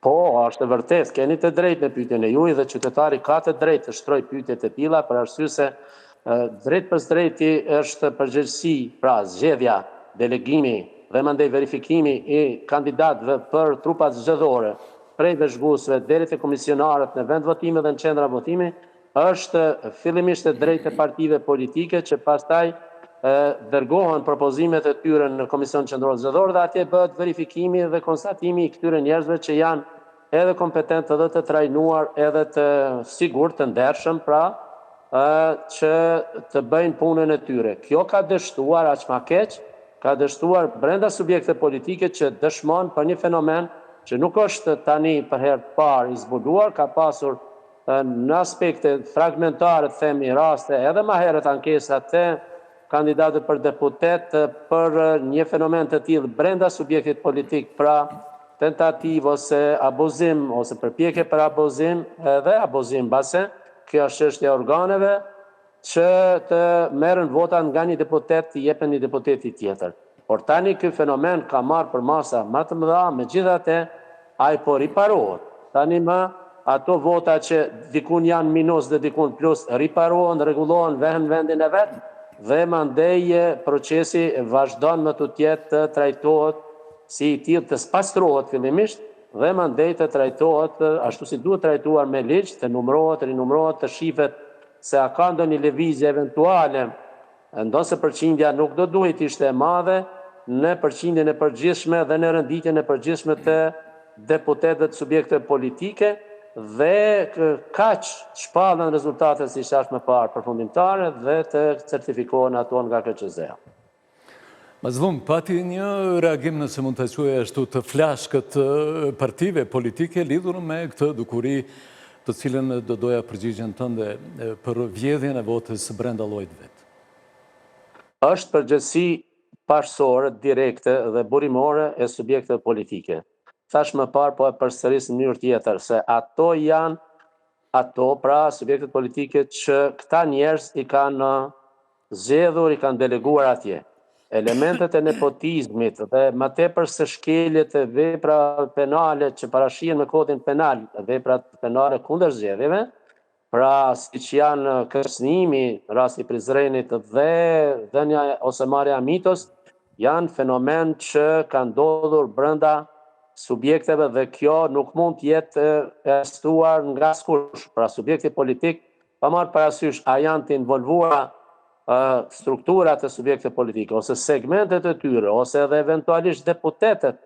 Po, është e vërtet, keni të drejtë me pyetjen e juaj dhe qytetari ka të drejtë të shtrojë pyetjet e tilla për arsye se drejt për drejti është përgjegjësi, pra zgjedhja, delegimi dhe mandej verifikimi i kandidatëve për trupat zgjedhore, prej vëzhguesve deri te komisionarët në vend votimi dhe në qendra votimi, është fillimisht e drejtë e partive politike që pastaj dërgohen propozimet e tyre në Komision Qendror Zgjedhor dhe atje bëhet verifikimi dhe konstatimi i këtyre njerëzve që janë edhe kompetent edhe të trajnuar edhe të sigurt të ndershëm, pra që të bëjnë punën e tyre. Kjo ka dështuar aq ma keq, ka dështuar brenda subjekte politike që dëshmon për një fenomen që nuk është tani për herë të parë i zbuluar, ka pasur në aspekte fragmentare, themi raste, edhe ma herët ankesat të kandidatët për deputet për një fenomen të tillë brenda subjektit politik, pra tentativë ose abuzim ose përpjekje për abuzim edhe abuzim base, kjo është çështja e organeve që të merren vota nga një deputet të jepen një deputeti tjetër. Por tani ky fenomen ka marrë për masa më të mëdha, megjithatë ai po riparohet. Tani më ato vota që dikun janë minus dhe dikun plus riparohen, rregullohen, vehen vendin e vet dhe mandej procesi vazhdon më të tjetë të trajtohet si i tillë të spastrohet fillimisht dhe mandej të trajtohet ashtu si duhet trajtuar me ligj, të numërohet, rinumërohet, të shifet se a ka ndonjë lëvizje eventuale, ndonse përqindja nuk do duhet ishte e madhe në përqindjen e përgjithshme dhe në renditjen e përgjithshme të deputetëve të subjekte politike dhe kaq shpallen rezultatet si thash më parë përfundimtare dhe të certifikohen ato nga KQZ-ja. Mas vonë, pati një reagim nëse mund të quaj ashtu të flashkët partive politike lidhur me këtë dukuri të cilën do doja përgjigjen tënde për vjedhjen e votës brenda llojit vet. Është përgjegjësi parsorë, direkte dhe burimore e subjekteve politike. Thash më parë, po e përsëris në mënyrë tjetër, se ato janë pra subjektet politike që këta njerëz i kanë zgjedhur, i kanë deleguar atje. Elementet e nepotizmit dhe më tepër se shkeljet e vepra penale që parashihen me kodin penal, veprat penale kundër zgjedhjeve, pra siç janë kërcënimi, rasti i Prizrenit dhe dhënia ose marrja e mitos, janë fenomen që kanë ndodhur brenda subjekteve dhe kjo nuk mund të jetë e stuar nga askush. Pra subjekti politik pa marrë parasysh a janë të involvuara strukturat e subjekte politike ose segmentet e tyre ose edhe eventualisht deputetët